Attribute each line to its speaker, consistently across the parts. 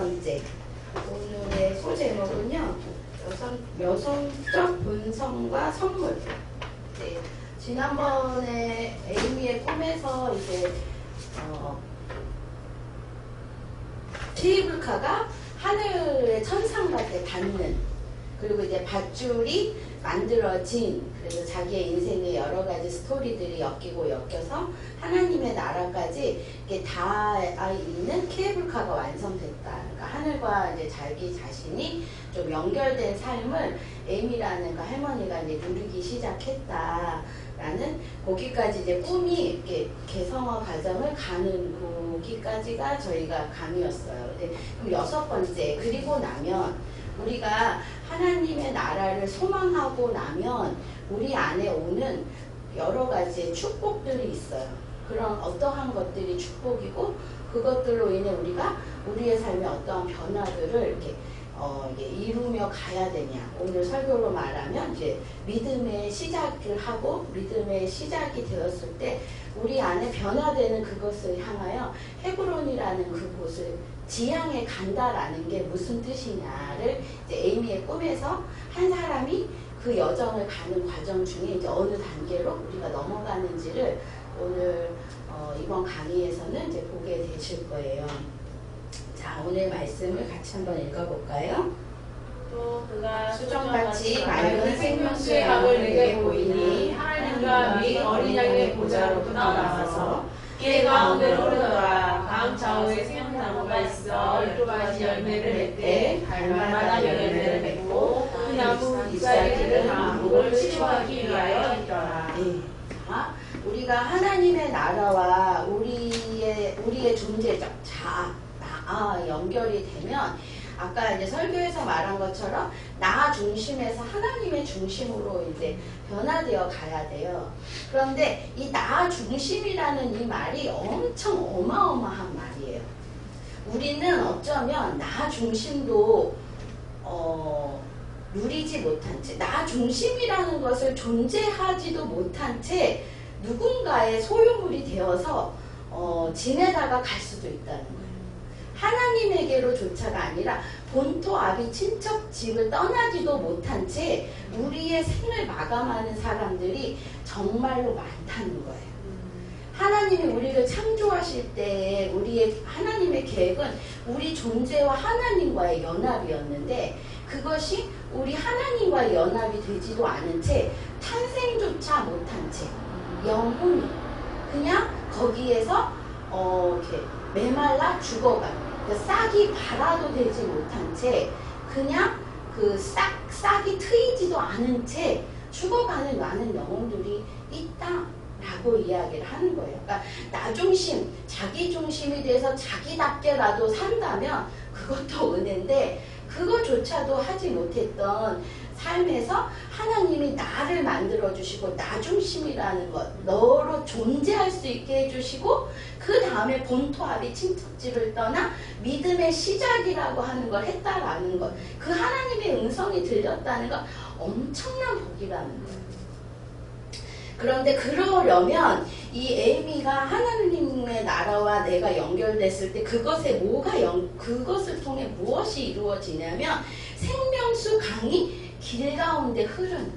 Speaker 1: 번째. 오늘의 소제목은요. 여성적 본성과 선물. 네. 지난번에 에이미의 꿈에서 이제 케이블카가 하늘의 천상밭에 닿는, 그리고 이제 밧줄이 만들어진, 그래서 자기의 인생의 여러 가지 스토리들이 엮이고 엮여서 하나님의 나라까지 이렇게 다 있는 케이블카가 완성됐다. 그러니까 하늘과 이제 자기 자신이 좀 연결된 삶을 에이미라는 그 할머니가 이제 누리기 시작했다라는, 거기까지 이제 꿈이 이렇게 개성화 과정을 가는 거기까지가 저희가 강의였어요. 네, 그럼 여섯 번째, 그리고 나면 우리가 하나님의 나라를 소망하고 나면 우리 안에 오는 여러 가지의 축복들이 있어요. 그런 어떠한 것들이 축복이고, 그것들로 인해 우리가 우리의 삶에 어떠한 변화들을 이렇게 이루며 가야 되냐. 오늘 설교로 말하면 이제 믿음의 시작을 하고, 믿음의 시작이 되었을 때 우리 안에 변화되는 그것을 향하여 헤브론이라는 그곳을 지향해 간다라는 게 무슨 뜻이냐를 이제 에이미의 꿈에서 한 사람이 그 여정을 가는 과정 중에 이제 어느 단계로 우리가 넘어가는지를 오늘 이번 강의에서는 이제 보게 되실 거예요. 자, 오늘 말씀을 같이 한번 읽어볼까요?
Speaker 2: 또 그가
Speaker 1: 수정같이 맑은
Speaker 2: 생명수의 강을 내게 보이니 하나님과 및 어린 양의 보좌로부터 나와서 길 가운데로 흐르더라. 강 좌우에 생명나무가 있어 12가지 열매를 맺되 달마다 열매를 맺고 그 나무 잎사귀들은 만국을 치료하기 위하여 있더라.
Speaker 1: 네. 자, 우리가 하나님의 나라와 우리의 존재적 나 연결이 되면, 아까 이제 설교에서 말한 것처럼 나 중심에서 하나님의 중심으로 이제 변화되어 가야 돼요. 그런데 이 나 중심이라는 이 말이 엄청 어마어마한 말이에요. 우리는 어쩌면 나 중심도 누리지 못한 채, 나 중심이라는 것을 존재하지도 못한 채 누군가의 소유물이 되어서 지내다가 갈 수도 있다는 거예요. 하나님에게로조차가 아니라 본토 아비 친척 집을 떠나지도 못한 채 우리의 생을 마감하는 사람들이 정말로 많다는 거예요. 하나님이 우리를 창조하실 때 하나님의 계획은 우리 존재와 하나님과의 연합이었는데, 그것이 우리 하나님과의 연합이 되지도 않은 채 탄생조차 못한 채 영혼이 그냥 거기에서 이렇게 메말라 죽어가는, 싹이 발아도 되지 못한 채 그냥 그 싹이 트이지도 않은 채 죽어가는 많은 영혼들이 있다라고 이야기를 하는 거예요. 그러니까 나 중심, 자기 중심이 돼서 자기답게라도 산다면 그것도 은혜인데, 그거조차도 하지 못했던 삶에서 하나님이 나를 만들어주시고 나 중심이라는 것, 너로 존재할 수 있게 해주시고, 그 다음에 본토 아비 친척집을 떠나 믿음의 시작이라고 하는 걸 했다라는 것, 그 하나님의 음성이 들렸다는 것, 엄청난 복이라는 거예요. 그런데 그러려면 이 에이미가 하나님의 나라와 내가 연결됐을 때 그것을 통해 무엇이 이루어지냐면, 생명수 강이 길 가운데 흐르는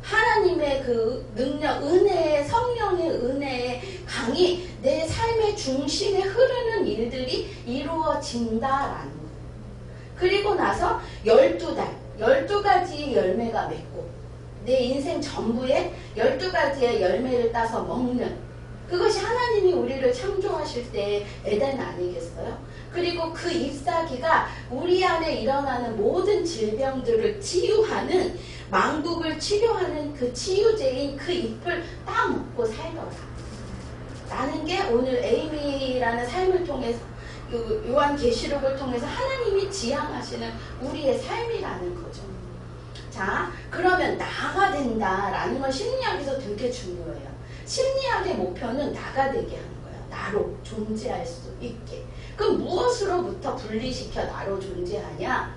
Speaker 1: 하나님의 그 능력, 은혜의, 성령의 은혜의 강이 내 삶의 중심에 흐르는 일들이 이루어진다라는 거예요. 그리고 나서 12가지의 열매가 맺고 내 인생 전부에 12가지의 열매를 따서 먹는, 그것이 하나님이 우리를 창조하실 때 에덴 아니겠어요? 그리고 그 잎사귀가 우리 안에 일어나는 모든 질병들을 치유하는, 만국을 치료하는 그 치유제인 그 잎을 따먹고 살더라 라는 게 오늘 에이미라는 삶을 통해서, 요한계시록을 통해서 하나님이 지향하시는 우리의 삶이라는 거죠. 자, 그러면 나가 된다라는 건 심리학에서 되게 중요해요. 심리학의 목표는 나가 되게 하는 거예요. 나로 존재할 수 있게. 그럼 무엇으로부터 분리시켜 나로 존재하냐?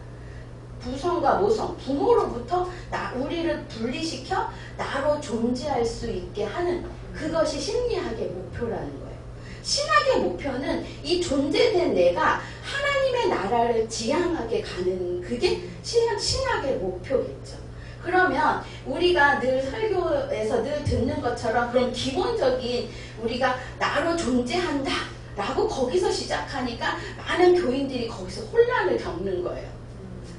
Speaker 1: 부성과 모성, 부모로부터 우리를 분리시켜 나로 존재할 수 있게 하는, 그것이 심리학의 목표라는 거예요. 신학의 목표는 이 존재된 내가 하나님 하나님의 나라를 지향하게 가는 그게 신학의 목표겠죠. 그러면 우리가 늘 설교에서 늘 듣는 것처럼 그런 기본적인 우리가 나로 존재한다 라고 거기서 시작하니까 많은 교인들이 거기서 혼란을 겪는 거예요.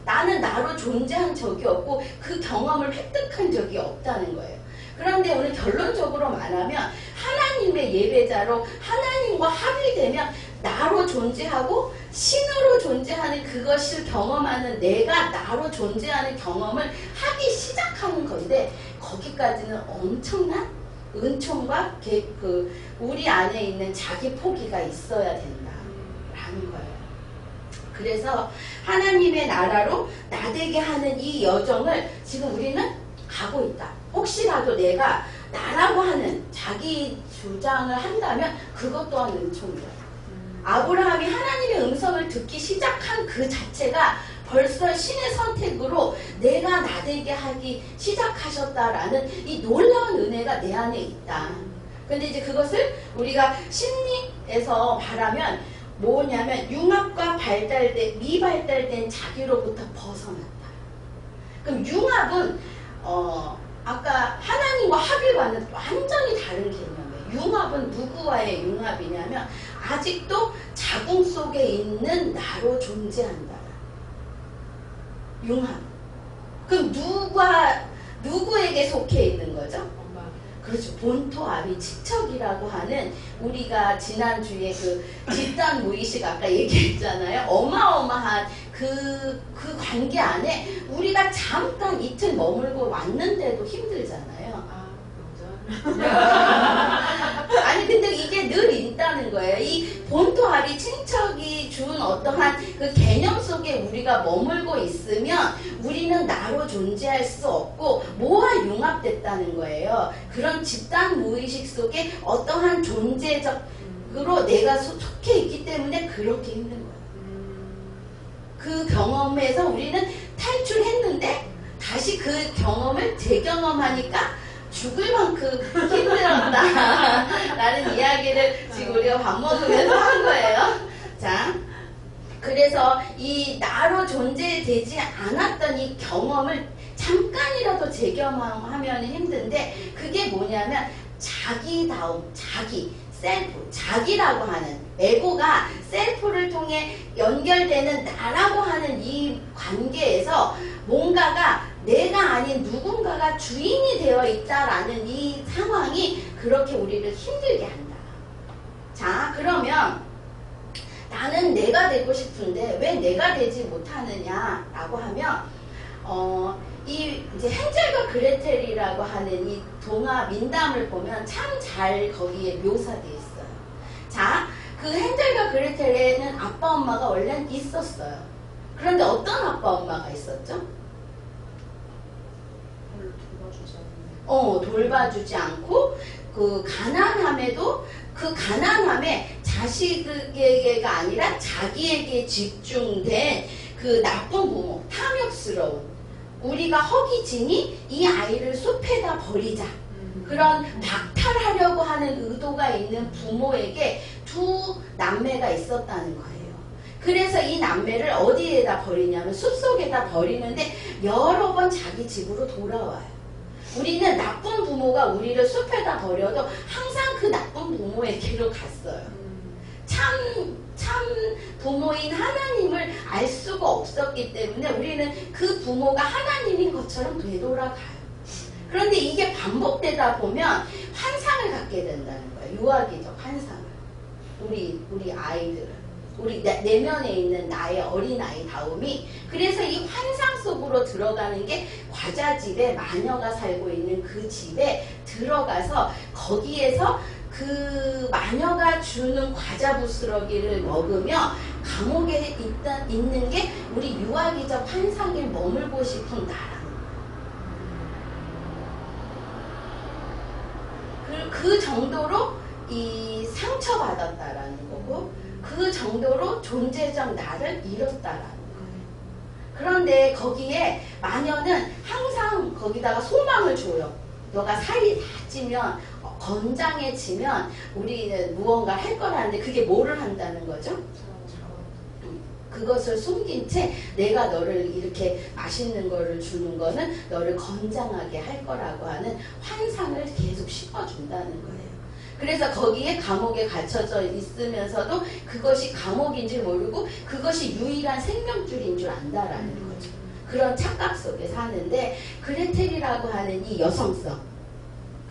Speaker 1: 나는 나로 존재한 적이 없고 그 경험을 획득한 적이 없다는 거예요. 그런데 오늘 결론적으로 말하면 하나님의 예배자로 하나님과 합일되면 나로 존재하고 신으로 존재하는 그것을 경험하는 내가 나로 존재하는 경험을 하기 시작하는 건데 거기까지는 엄청난 은총과 우리 안에 있는 자기 포기가 있어야 된다라는 거예요. 그래서 하나님의 나라로 나되게 하는 이 여정을 지금 우리는 가고 있다. 혹시라도 내가 나라고 하는 자기 주장을 한다면 그것 또한 은총이다. 아브라함이 하나님의 음성을 듣기 시작한 그 자체가 벌써 신의 선택으로 내가 나되게 하기 시작하셨다라는 이 놀라운 은혜가 내 안에 있다. 근데 이제 그것을 우리가 심리에서 말하면 뭐냐면 융합과 미발달된 자기로부터 벗어났다. 그럼 융합은 아까 하나님과 합일과는 완전히 다른 개념이에요. 융합은 누구와의 융합이냐면 아직도 자궁 속에 있는 나로 존재한다. 융합. 그럼 누구에게 속해 있는 거죠?
Speaker 2: 엄마.
Speaker 1: 그렇죠. 본토 아비 지척이라고 하는 우리가 지난주에 그 집단 무의식 아까 얘기했잖아요. 어마어마한 그 관계 안에 우리가 잠깐 이틀 머물고 왔는데도 힘들잖아요. 아니 근데 이게 늘 있다는 거예요. 이 본토합이 친척이 준 어떠한 그 개념 속에 우리가 머물고 있으면 우리는 나로 존재할 수 없고 뭐와 융합됐다는 거예요. 그런 집단 무의식 속에 어떠한 존재적으로 내가 속해 있기 때문에 그렇게 힘든 거예요. 그 경험에서 우리는 탈출했는데 다시 그 경험을 재경험하니까 죽을 만큼 힘들었다라는 이야기를 지금 우리가 밥 먹으면서 한 거예요. 자, 그래서 이 나로 존재되지 않았던 이 경험을 잠깐이라도 재경험하면 힘든데 그게 뭐냐면 자기다움, 셀프, 자기라고 하는 에고가 셀프를 통해 연결되는 나라고 하는 이 관계에서 뭔가가 내가 아닌 누군가가 주인이 되어 있다라는 이 상황이 그렇게 우리를 힘들게 한다. 자, 그러면 나는 내가 되고 싶은데 왜 내가 되지 못하느냐라고 하면 이 이제 헨젤과 그레텔이라고 하는 이 동화 민담을 보면 참 잘 거기에 묘사되어 있어요. 자, 그 헨젤과 그레텔에는 아빠 엄마가 원래는 있었어요. 그런데 어떤 아빠 엄마가 있었죠? 돌봐주지 않고 그 가난함에도 그 가난함에 자식에게가 아니라 자기에게 집중된 그 나쁜 부모, 탐욕스러운 우리가 허기지니 이 아이를 숲에다 버리자. 그런 박탈하려고 하는 의도가 있는 부모에게 두 남매가 있었다는 거예요. 그래서 이 남매를 어디에다 버리냐면 숲속에다 버리는데 여러 번 자기 집으로 돌아와요. 우리는 나쁜 부모가 우리를 숲에다 버려도 항상 그 나쁜 부모에게로 갔어요. 참 부모인 하나님을 알 수가 없었기 때문에 우리는 그 부모가 하나님인 것처럼 되돌아가요. 그런데 이게 반복되다 보면 환상을 갖게 된다는 거예요. 유아기적 환상을. 우리 아이들은. 우리 내면에 있는 나의 어린아이다움이 그래서 이 환상 속으로 들어가는 게 과자집에 마녀가 살고 있는 그 집에 들어가서 거기에서 그 마녀가 주는 과자 부스러기를 먹으며 감옥에 있는 게 우리 유아기적 환상에 머물고 싶은 나라는 거예요. 그 정도로 이 상처받았다라는 거고 그 정도로 존재적 나를 잃었다라는 거예요. 그런데 거기에 마녀는 항상 거기다가 소망을 줘요. 너가 살이 다 찌면 건장해지면 우리는 무언가 할 거라는데 그게 뭐를 한다는 거죠? 그것을 숨긴 채 내가 너를 이렇게 맛있는 거를 주는 거는 너를 건장하게 할 거라고 하는 환상을 계속 심어준다는 거예요. 그래서 거기에 감옥에 갇혀져 있으면서도 그것이 감옥인 줄 모르고 그것이 유일한 생명줄인 줄 안다라는 거죠. 그런 착각 속에 사는데 그레텔이라고 하는 이 여성성,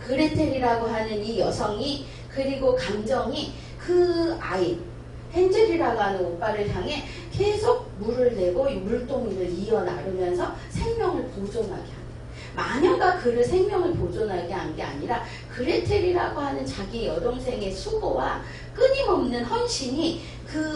Speaker 1: 그레텔이라고 하는 이 여성이 그리고 감정이 그 아이 헨젤이라고 하는 오빠를 향해 계속 물을 내고 이 물동이를 이어나르면서 생명을 보존하게 하는, 마녀가 그를 생명을 보존하게 한 게 아니라 그레텔이라고 하는 자기 여동생의 수고와 끊임없는 헌신이 그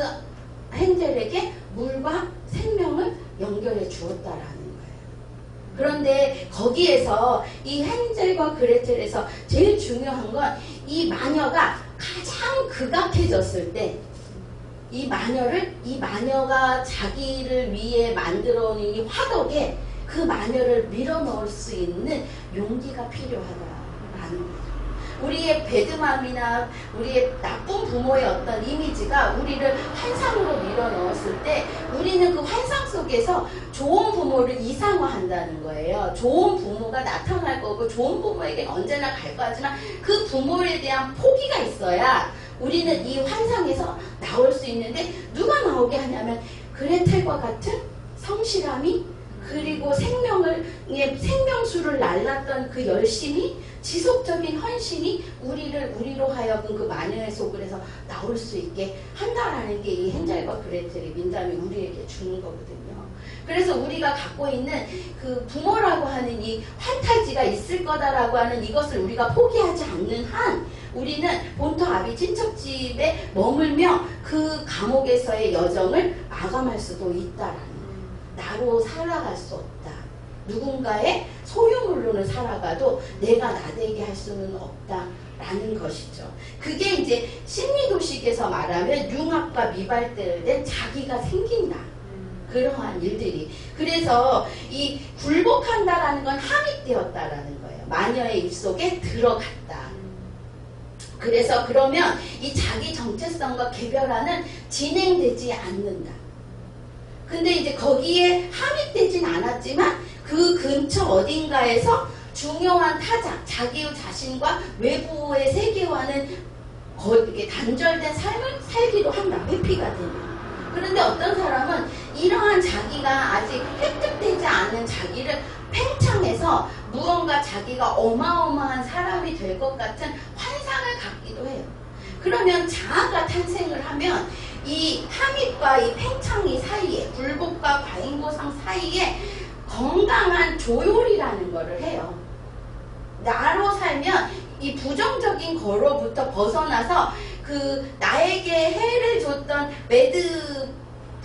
Speaker 1: 헨젤에게 물과 생명을 연결해 주었다라는 거예요. 그런데 거기에서 이 헨젤과 그레텔에서 제일 중요한 건 이 마녀가 가장 극악해졌을 때 이 마녀가 자기를 위해 만들어 놓은 이 화덕에 그 마녀를 밀어넣을 수 있는 용기가 필요하다라는 거죠. 우리의 배드맘이나 우리의 나쁜 부모의 어떤 이미지가 우리를 환상으로 밀어넣었을 때 우리는 그 환상 속에서 좋은 부모를 이상화한다는 거예요. 좋은 부모가 나타날 거고 좋은 부모에게 언제나 갈 거지만 그 부모에 대한 포기가 있어야 우리는 이 환상에서 나올 수 있는데, 누가 나오게 하냐면 그레텔과 같은 성실함이, 그리고 생명수를 날랐던 그 열심이, 지속적인 헌신이 우리로 하여금 그 마녀의 속을 해서 나올 수 있게 한다라는 게 이 헨젤과 그레텔의 민담이 우리에게 주는 거거든요. 그래서 우리가 갖고 있는 그 부모라고 하는 이 환타지가 있을 거다라고 하는 이것을 우리가 포기하지 않는 한 우리는 본토 아비 친척집에 머물며 그 감옥에서의 여정을 마감할 수도 있다라는 거예요. 나로 살아갈 수 없다. 누군가의 소유물로는 살아가도 내가 나되게 할 수는 없다라는 것이죠. 그게 이제 심리도식에서 말하면 융합과 미발달된 자기가 생긴다. 그러한 일들이. 그래서 이 굴복한다라는 건 함익되었다라는 거예요. 마녀의 입속에 들어갔다. 그래서 그러면 이 자기 정체성과 개별화는 진행되지 않는다. 근데 이제 거기에 함익되진 않았지만 그 근처 어딘가에서 중요한 타자, 자기 자신과 외부의 세계와는 이렇게 단절된 삶을 살기도 한다. 회피가 되면. 그런데 어떤 사람은 이러한 자기가 아직 획득되지 않은 자기를 팽창해서 무언가 자기가 어마어마한 사람이 될 것 같은 환상을 갖기도 해요. 그러면 자아가 탄생을 하면 이 함익과 이 팽창이 사이에, 굴복과 과잉보상 사이에 건강한 조율이라는 거를 해요. 나로 살면 이 부정적인 거로부터 벗어나서 그 나에게 해를 줬던 매드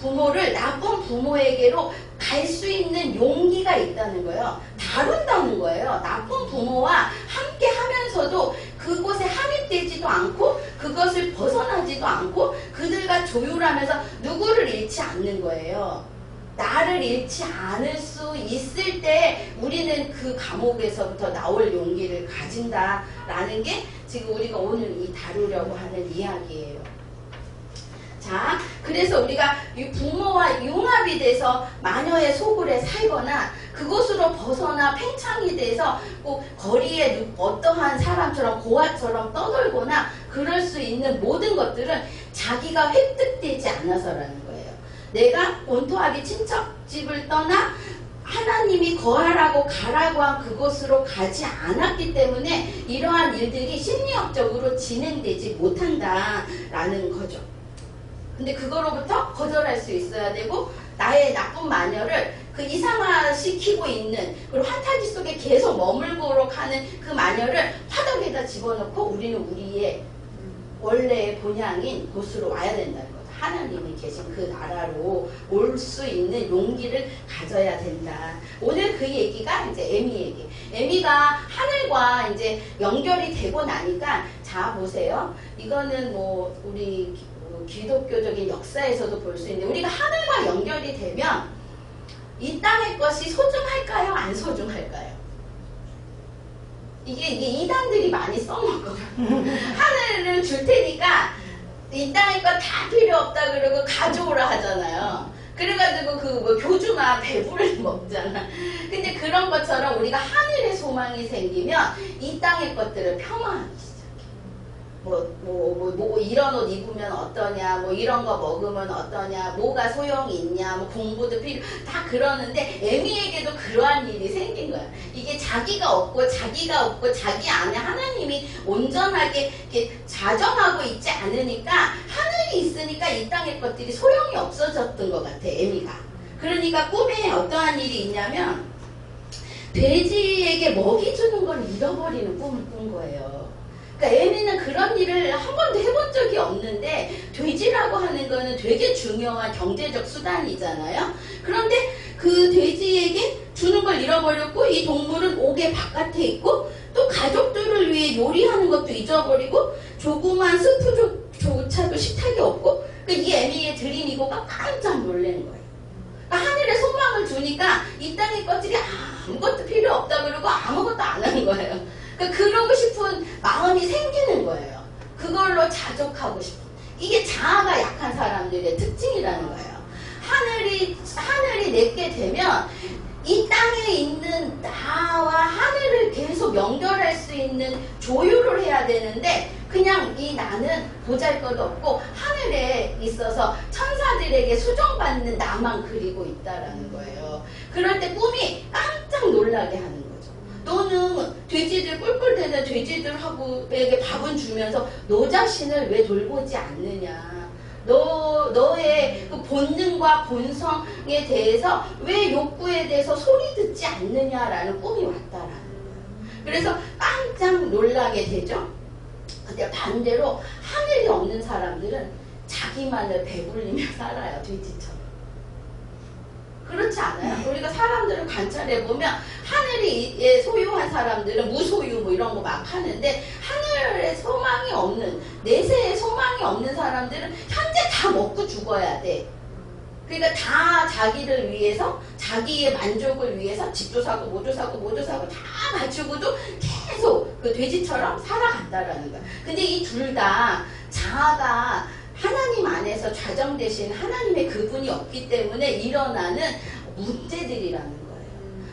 Speaker 1: 부모를 나쁜 부모에게로 갈 수 있는 용기가 있다는 거예요. 다룬다는 거예요. 나쁜 부모와 함께 하면서도 그곳에 함입되지도 않고 그것을 벗어나지도 않고 그들과 조율하면서 누구를 잃지 않는 거예요. 나를 잃지 않을 수 있을 때 우리는 그 감옥에서부터 나올 용기를 가진다라는 게 지금 우리가 오늘 이 다루려고 하는 이야기예요. 자, 그래서 우리가 이 부모와 융합이 돼서 마녀의 소굴에 살거나 그곳으로 벗어나 팽창이 돼서 꼭 거리에 어떠한 사람처럼 고아처럼 떠돌거나 그럴 수 있는 모든 것들은 자기가 획득되지 않아서라는 거예요. 내가 온토아비 친척집을 떠나 하나님이 거하라고 가라고 한 그곳으로 가지 않았기 때문에 이러한 일들이 심리학적으로 진행되지 못한다라는 거죠. 근데 그거로부터 거절할 수 있어야 되고 나의 나쁜 마녀를 그 이상화시키고 있는 그리고 환타지 속에 계속 머물도록 하는 그 마녀를 화덕에다 집어넣고 우리는 우리의 원래의 본향인 곳으로 와야 된다는 거죠. 하나님이 계신 그 나라로 올 수 있는 용기를 가져야 된다. 오늘 그 얘기가 이제 에미 얘기. 에미가 하늘과 이제 연결이 되고 나니까 자 보세요. 이거는 뭐 우리 기독교적인 역사에서도 볼 수 있는데 우리가 하늘과 연결이 되면 이 땅의 것이 소중할까요? 안 소중할까요? 이게 이단들이 많이 써먹거든요. 하늘을 줄 테니까 이 땅의 거 다 필요 없다 그러고 가져오라 하잖아요. 그래가지고 그 뭐 교주가 배부를 먹잖아. 근데 그런 것처럼 우리가 하늘의 소망이 생기면 이 땅의 것들을 폄하하기 시작해. 뭐 이런 옷 입으면 어떠냐, 뭐 이런 거 먹으면 어떠냐, 뭐가 소용이 있냐, 뭐 공부도 필요, 다 그러는데 에미에게도 그러한 일이 생긴 거야. 이게 자기가 없고 자기 안에 하나님이 온전하게 이렇게 자정하고 있지 않으니까 하늘이 있으니까 이 땅의 것들이 소용이 없어졌던 것 같아, 에미가. 그러니까 꿈에 어떠한 일이 있냐면 돼지에게 먹이 주는 걸 잃어버리는 꿈을 꾼 거예요. 그러니까 에미는 그런 일을 한 번도 해본 적이 없는데 돼지라고 하는 거는 되게 중요한 경제적 수단이잖아요. 그런데 그 돼지에게 주는 걸 잃어버렸고 이 동물은 옥의 바깥에 있고 또 가족들을 위해 요리하는 것도 잊어버리고 조그만 스프조차도 식탁이 없고 그러니까 이 에미의 드림이고가 깜짝 놀란 거예요. 그러니까 하늘에 소망을 주니까 이 땅의 것들이 아무것도 필요 없다 그러고 아무것도 안 하는 거예요. 그러고 싶은 마음이 생기는 거예요. 그걸로 자족하고 싶은. 이게 자아가 약한 사람들의 특징이라는 거예요. 하늘이 내게 되면 이 땅에 있는 나와 하늘을 계속 연결할 수 있는 조율을 해야 되는데 그냥 이 나는 보잘것없고 하늘에 있어서 천사들에게 수정받는 나만 그리고 있다라는 거예요. 그럴 때 꿈이 깜짝 놀라게 하는 거예요. 너는 돼지들 꿀꿀대는 돼지들하고에게 밥은 주면서 너 자신을 왜 돌보지 않느냐. 너의 그 본능과 본성에 대해서 왜 욕구에 대해서 소리 듣지 않느냐라는 꿈이 왔다라는 거예요. 그래서 깜짝 놀라게 되죠. 근데 반대로 하늘이 없는 사람들은 자기만을 배불리며 살아요. 돼지처럼. 그렇지 않아요? 우리가 사람들을 관찰해보면 하늘이 소유한 사람들은 무소유 뭐 이런 거 막 하는데 하늘에 소망이 없는 내세에 소망이 없는 사람들은 현재 다 먹고 죽어야 돼. 그러니까 다 자기를 위해서 자기의 만족을 위해서 집도 사고 뭐도 사고 다 갖추고도 계속 그 돼지처럼 살아간다라는 거야. 근데 이 둘 다 자아가 하나님 안에서 좌정되신 하나님의 그분이 없기 때문에 일어나는 문제들이라는 거예요.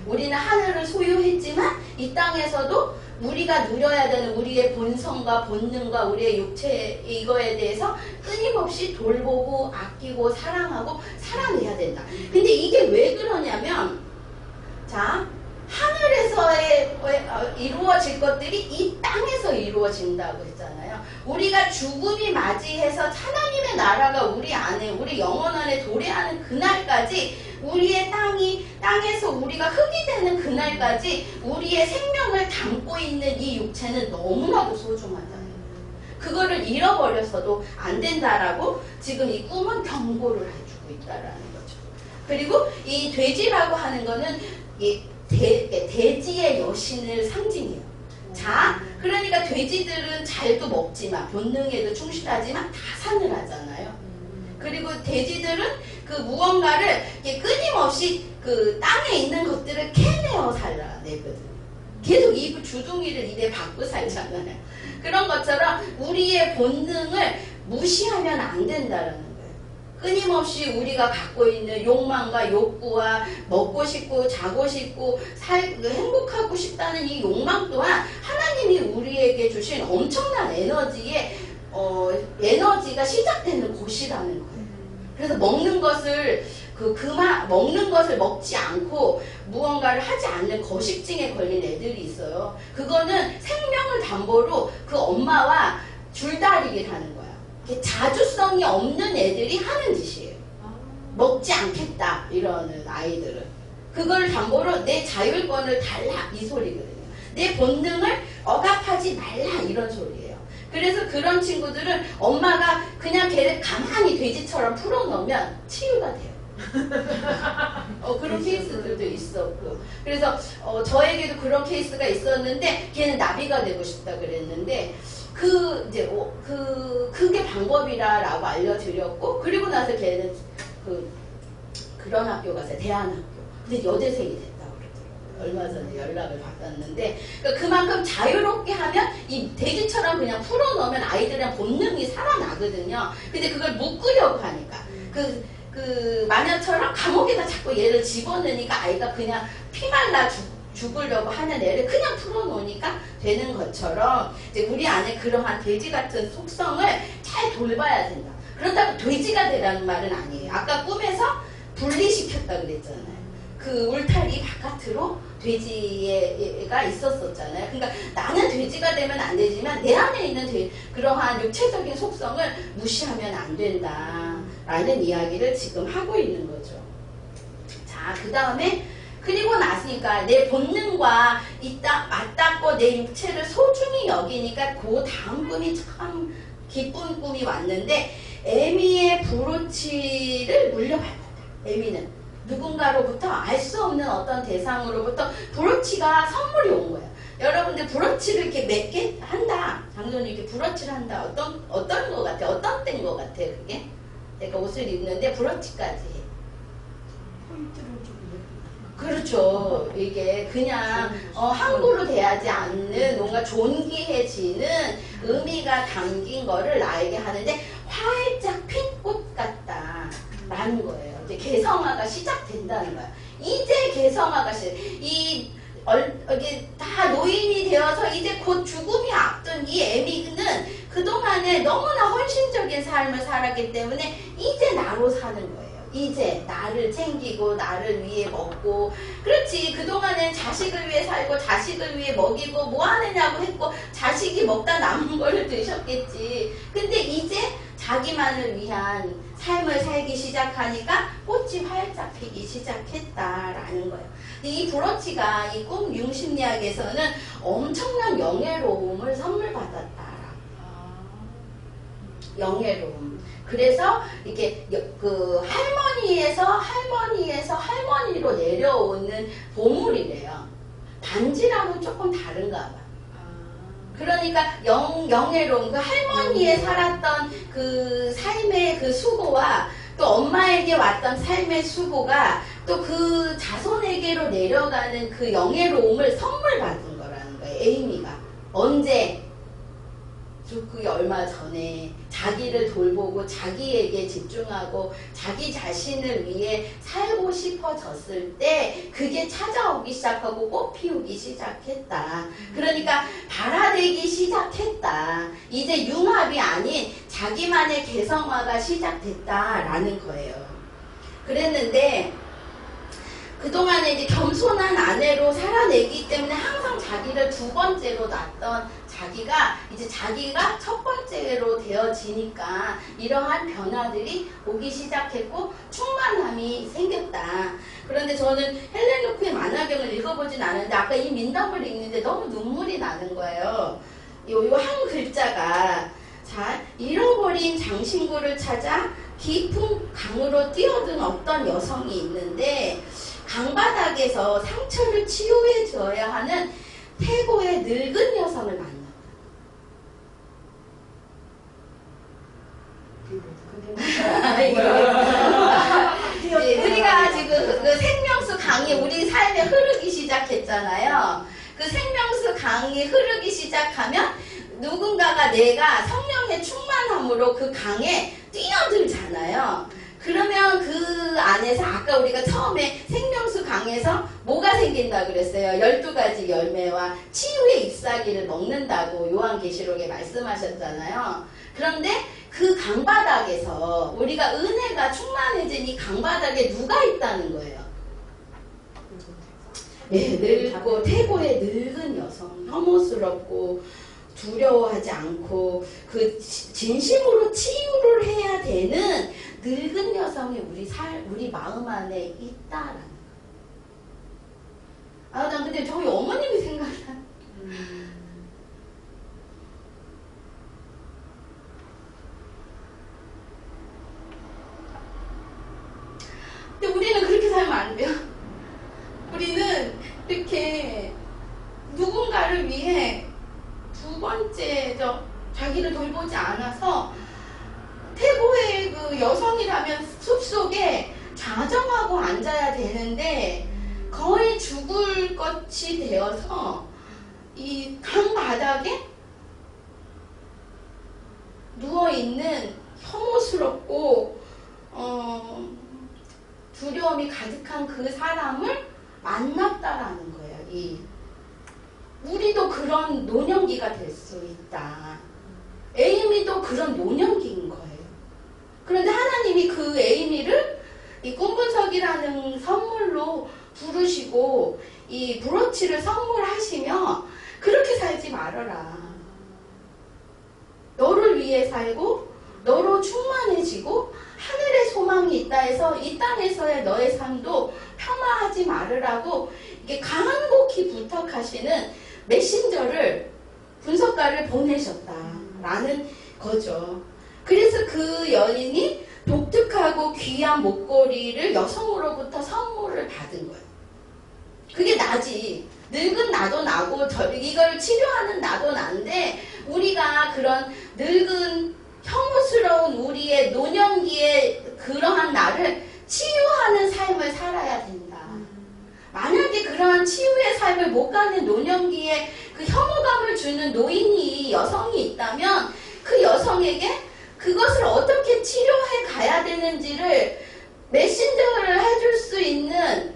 Speaker 1: 우리는 하늘을 소유했지만 이 땅에서도 우리가 누려야 되는 우리의 본성과 본능과 우리의 육체 이거에 대해서 끊임없이 돌보고 아끼고 사랑하고 살아내야 된다. 근데 이게 왜 그러냐면 자 하늘에서의 이루어질 것들이 이 땅에서 이루어진다고 했잖아요. 우리가 죽음이 맞이해서 하나님의 나라가 우리 안에 우리 영혼 안에 도래하는 그날까지 우리의 땅에서 우리가 흙이 되는 그날까지 우리의 생명을 담고 있는 이 육체는 너무나도 소중하다. 그거를 잃어버려서도 안 된다라고 지금 이 꿈은 경고를 해주고 있다라는 거죠. 그리고 이 돼지라고 하는 거는 이 돼지의 여신을 상징해요. 자, 그러니까 돼지들은 잘도 먹지만 본능에도 충실하지만 다 사늘하잖아요. 그리고 돼지들은 그 무언가를 끊임없이 그 땅에 있는 것들을 캐내어 살아내거든요. 계속 입을 주둥이를 입에 박고 살잖아요. 그런 것처럼 우리의 본능을 무시하면 안 된다는 거예요. 끊임없이 우리가 갖고 있는 욕망과 욕구와 먹고 싶고 자고 싶고 행복하고 싶다는 이 욕망 또한 하나님이 우리에게 주신 엄청난 에너지가 시작되는 곳이라는 거예요. 그래서 먹는 것을 먹는 것을 먹지 않고 무언가를 하지 않는 거식증에 걸린 애들이 있어요. 그거는 생명을 담보로 그 엄마와 줄다리기를 하는 거야. 자주성이 없는 애들이 하는 짓이에요. 먹지 않겠다 이러는 아이들은 그걸 담보로 내 자율권을 달라 이 소리거든요. 내 본능을 억압하지 말라 이런 소리예요. 그래서 그런 친구들은 엄마가 그냥 걔를 가만히 돼지처럼 풀어놓으면 치유가 돼요. 그런 케이스들도 있었고 그래서 저에게도 그런 케이스가 있었는데 걔는 나비가 되고 싶다 그랬는데 그게 방법이라고 알려드렸고, 그리고 나서 걔는 그런 학교 가서 대안학교. 근데 여대생이 됐다고 그러더라고요. 얼마 전에 연락을 받았는데 그러니까 그만큼 자유롭게 하면 이 돼지처럼 그냥 풀어놓으면 아이들은 본능이 살아나거든요. 근데 그걸 묶으려고 하니까 그 마녀처럼 감옥에다 자꾸 얘를 집어넣으니까 아이가 그냥 피말라 죽으려고 하는 애를 그냥 풀어놓으니까 되는 것처럼 이제 우리 안에 그러한 돼지 같은 속성을 잘 돌봐야 된다. 그렇다고 돼지가 되라는 말은 아니에요. 아까 꿈에서 분리시켰다 그랬잖아요. 그 울타리 바깥으로 돼지가 있었었잖아요. 그러니까 나는 돼지가 되면 안 되지만 내 안에 있는 그러한 육체적인 속성을 무시하면 안 된다라는 이야기를 지금 하고 있는 거죠. 자, 그 다음에 그리고 나서니까 내 본능과 맞닿고 내 육체를 소중히 여기니까 그 다음 꿈이 참 기쁜 꿈이 왔는데 에미의 브로치를 물려받았다. 에미는 누군가로부터 알 수 없는 어떤 대상으로부터 브로치가 선물이 온 거예요. 여러분들 브로치를 이렇게 몇 개 한다. 장로님 이렇게 브로치를 한다. 어떤 거 같아? 어떤 때인 거 같아? 그게? 내가 옷을 입는데 브로치까지.
Speaker 2: 포인트를 좀
Speaker 1: 그렇죠. 이게 그냥 함부로 대하지 않는 뭔가 존귀해지는 의미가 담긴 거를 나에게 하는데 활짝 핀 꽃 같다라는 거예요. 이제 개성화가 시작된다는 거야. 이제 개성화가 이게 다 노인이 되어서 이제 곧 죽음이 앞둔 이 에미는 그동안에 너무나 헌신적인 삶을 살았기 때문에 이제 나로 사는 거예요. 이제 나를 챙기고 나를 위해 먹고 그렇지 그동안엔 자식을 위해 살고 자식을 위해 먹이고 뭐 하느냐고 했고 자식이 먹다 남은 거를 드셨겠지. 근데 이제 자기만을 위한 삶을 살기 시작하니까 꽃이 활짝 피기 시작했다라는 거예요. 이 브로치가 이 꿈 융심리학에서는 엄청난 영예로움을 선물 받았다. 영예로움. 그래서 이게 그 할머니에서 할머니로 내려오는 보물이래요. 반지랑은 조금 다른가 봐. 그러니까 영예로움, 그 할머니에 살았던 그 삶의 그 수고와 또 엄마에게 왔던 삶의 수고가 또 그 자손에게로 내려가는 그 영예로움을 선물 받은 거라는 거예요. 에이미가. 언제? 그게 얼마 전에 자기를 돌보고 자기에게 집중하고 자기 자신을 위해 살고 싶어졌을 때 그게 찾아오기 시작하고 꽃 피우기 시작했다. 그러니까 발화되기 시작했다. 이제 융합이 아닌 자기만의 개성화가 시작됐다라는 거예요. 그랬는데 그동안에 이제 겸손한 아내로 살아내기 때문에 항상 자기를 두 번째로 놨던 자기가 첫 번째로 되어지니까 이러한 변화들이 오기 시작했고 충만함이 생겼다. 그런데 저는 헬렌 요크의 만화경을 읽어보진 않았는데 아까 이 민담을 읽는데 너무 눈물이 나는 거예요. 요 한 글자가 자 잃어버린 장신구를 찾아 깊은 강으로 뛰어든 어떤 여성이 있는데 강바닥에서 상처를 치유해 줘야 하는 태고의 늙은 여성을 만나. 우리가 지금 그 생명수 강이 우리 삶에 흐르기 시작했잖아요. 그 생명수 강이 흐르기 시작하면 누군가가 내가 성령의 충만함으로 그 강에 뛰어들잖아요. 그러면 그 안에서 아까 우리가 처음에 생명수 강에서 뭐가 생긴다 그랬어요? 12가지 열매와 치유의 잎사귀를 먹는다고 요한계시록에 말씀하셨잖아요. 그런데 그 강바닥에서 우리가 은혜가 충만해진 이 강바닥에 누가 있다는 거예요? 네, 늙고 태고의 늙은 여성, 혐오스럽고 두려워하지 않고 그 진심으로 치유를 해야 되는 늙은 여성이 우리 마음 안에 있다라는. 난 근데 저희 어머님이 생각나. 근데 우리는 그렇게 살면 안 돼요. 우리는 이렇게 누군가를 위해 두 번째 자기를 돌보지 않아서 태고의 그 여성이라면 숲속에 자정하고 앉아야 되는데 거의 죽을 것이 되어서 이 강 바닥에 누워있는 혐오스럽고 두려움이 가득한 그 사람을 만났다라는 거예요. 우리도 그런 노년기가 될 수 있다. 에이미도 그런 노년기인 거예요. 그런데 하나님이 그 에이미를 이 꿈분석이라는 선물로 부르시고 이 브로치를 선물하시며 그렇게 살지 말아라. 너를 위해 살고 너로 충만해지고 하늘의 소망이 있다 해서 이 땅에서의 너의 삶도 폄하하지 말으라고 이게 간곡히 부탁하시는 메신저를 분석가를 보내셨다라는 거죠. 그래서 그 여인이 독특하고 귀한 목걸이를 여성으로부터 선물을 받은 거예요. 그게 나지. 늙은 나도 나고 이걸 치료하는 나도 난데 우리가 그런 늙은 혐오스러운 우리의 노년기의 그러한 나를 치유하는 삶을 살아야 된다. 만약에 그러한 치유의 삶을 못 가는 노년기에 그 혐오감을 주는 노인이 여성이 있다면 그 여성에게 그것을 어떻게 치료해 가야 되는지를 메신저를 해줄 수 있는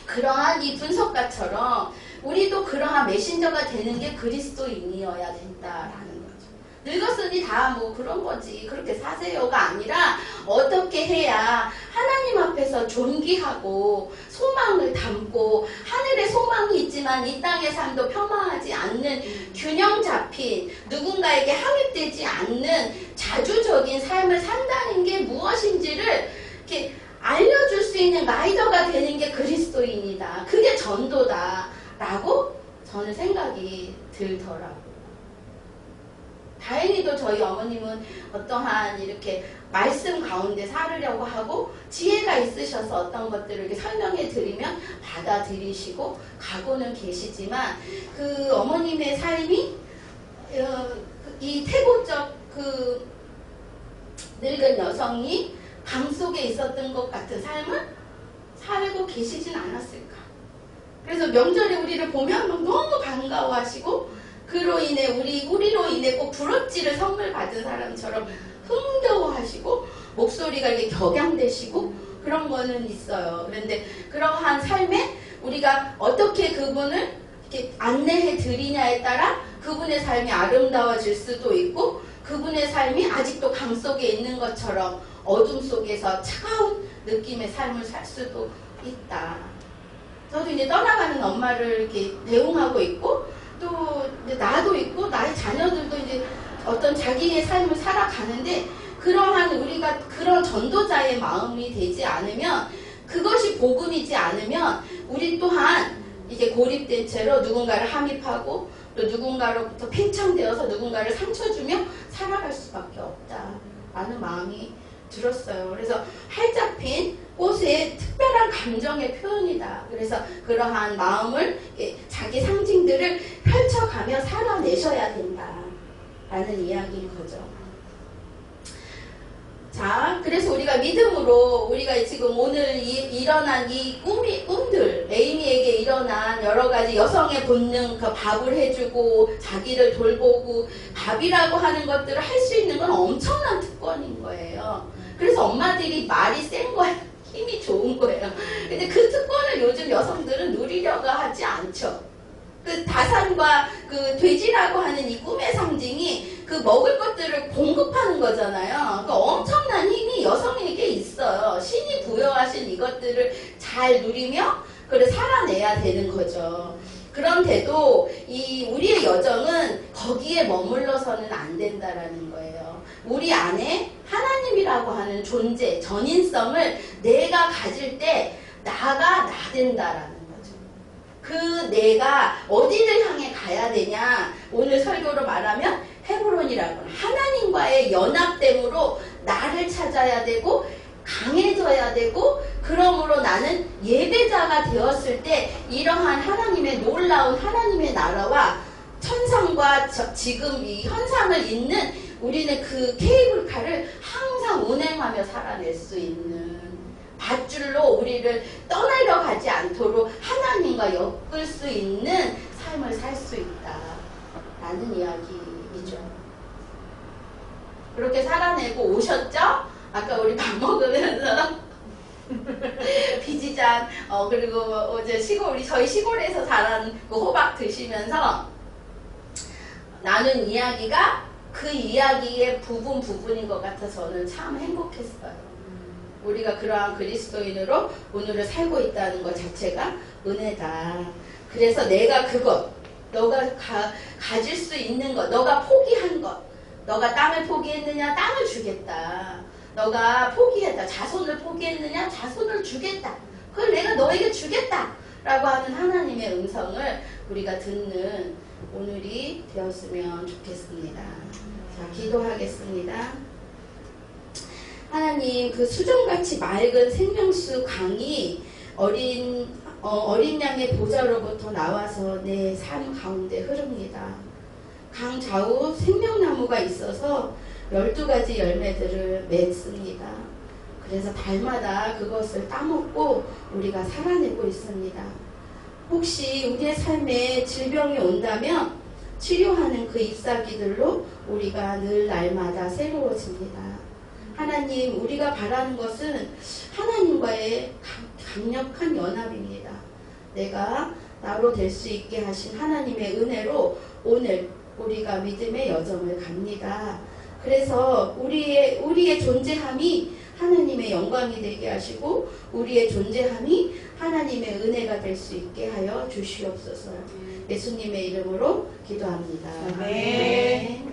Speaker 1: 그러한 이 분석가처럼 우리도 그러한 메신저가 되는 게 그리스도인이어야 된다라는 거죠. 늙었으니 다 뭐 그런 거지 그렇게 사세요가 아니라 어떻게 해야 하나님 앞에서 존귀하고 소망을 담고 하늘에 소망이 있지만 이 땅의 삶도 폄하하지 않는 균형 잡힌 누군가에게 함입되지 않는 자주적인 삶을 산다는 게 무엇인지를 이렇게 알려줄 수 있는 가이더가 되는 게 그리스도인이다. 그게 전도다. 라고 저는 생각이 들더라고요. 다행히도 저희 어머님은 어떠한 이렇게 말씀 가운데 살으려고 하고 지혜가 있으셔서 어떤 것들을 이렇게 설명해 드리면 받아들이시고 가고는 계시지만 그 어머님의 삶이 이 태고적 그 늙은 여성이 강 속에 있었던 것 같은 삶을 살고 계시진 않았을까. 그래서 명절에 우리를 보면 너무 반가워하시고 그로 인해 우리로 인해 꼭 브로치를 선물 받은 사람처럼 흥겨워하시고 목소리가 이렇게 격양되시고 그런 거는 있어요. 그런데 그러한 삶에 우리가 어떻게 그분을 이렇게 안내해 드리냐에 따라 그분의 삶이 아름다워질 수도 있고 그분의 삶이 아직도 강 속에 있는 것처럼 어둠 속에서 차가운 느낌의 삶을 살 수도 있다. 저도 이제 떠나가는 엄마를 이렇게 대웅하고 있고 또 이제 나도 있고 나의 자녀들도 이제 어떤 자기의 삶을 살아가는데 그러한 우리가 그런 전도자의 마음이 되지 않으면 그것이 복음이지 않으면 우리 또한 이게 고립된 채로 누군가를 함입하고 또 누군가로부터 팽창되어서 누군가를 상처 주며 살아갈 수밖에 없다라는 마음이 들었어요. 그래서 활짝 핀 꽃의 특별한 감정의 표현이다. 그래서 그러한 마음을 자기 상징들을 펼쳐가며 살아내셔야 된다라는 이야기인 거죠. 자, 그래서 우리가 믿음으로 우리가 지금 오늘 일어난 이 꿈들, 에이미에게 일어난 여러 가지 여성의 본능, 그 밥을 해주고 자기를 돌보고 밥이라고 하는 것들을 할 수 있는 건 엄청난 특권인 거예요. 그래서 엄마들이 말이 센 거예요. 힘이 좋은 거예요. 근데 그 특권을 요즘 여성들은 누리려고 하지 않죠. 그 다산과 그 돼지라고 하는 이 꿈의 상징이 그 먹을 것들을 공급하는 거잖아요. 그 엄청난 힘이 여성에게 있어요. 신이 부여하신 이것들을 잘 누리며 그걸 살아내야 되는 거죠. 그런데도 이 우리의 여정은 거기에 머물러서는 안 된다라는 거예요. 우리 안에 하나님이라고 하는 존재, 전인성을 내가 가질 때 나가 나된다라는 거죠. 그 내가 어디를 향해 가야 되냐? 오늘 설교로 말하면 헤브론이라고 하는 하나님과의 연합됨으로 나를 찾아야 되고 강해져야 되고 그러므로 나는 예배자가 되었을 때 이러한 하나님의 놀라운 하나님의 나라와 천상과 지금 이 현상을 잇는 우리는 그 케이블카를 항상 운행하며 살아낼 수 있는 밧줄로 우리를 떠나려 가지 않도록 하나님과 엮을 수 있는 삶을 살 수 있다라는 이야기이죠. 그렇게 살아내고 오셨죠? 아까 우리 밥 먹으면서 비지장 그리고 어제 우리 저희 시골에서 자란 그 호박 드시면서 나눈 이야기가 그 이야기의 부분인 것 같아서 저는 참 행복했어요. 우리가 그러한 그리스도인으로 오늘을 살고 있다는 것 자체가 은혜다. 그래서 내가 그것, 너가 가질 수 있는 것, 너가 포기한 것, 너가 땅을 포기했느냐? 땅을 주겠다. 너가 포기했다. 자손을 포기했느냐? 자손을 주겠다. 그걸 내가 너에게 주겠다. 라고 하는 하나님의 음성을 우리가 듣는 오늘이 되었으면 좋겠습니다. 자, 기도하겠습니다. 하나님, 그 수정같이 맑은 생명수 강이 어린 양의 보좌로부터 나와서 내 삶 가운데 흐릅니다. 강 좌우 생명나무가 있어서 12가지 열매들을 맺습니다. 그래서 달마다 그것을 따먹고 우리가 살아내고 있습니다. 혹시 우리의 삶에 질병이 온다면 치료하는 그 잎사귀들로 우리가 늘 날마다 새로워집니다. 하나님, 우리가 바라는 것은 하나님과의 강력한 연합입니다. 내가 나로 될 수 있게 하신 하나님의 은혜로 오늘 우리가 믿음의 여정을 갑니다. 그래서 우리의 존재함이 하나님의 영광이 되게 하시고 우리의 존재함이 하나님의 은혜가 될 수 있게 하여 주시옵소서. 예수님의 이름으로 기도합니다.
Speaker 2: 아멘.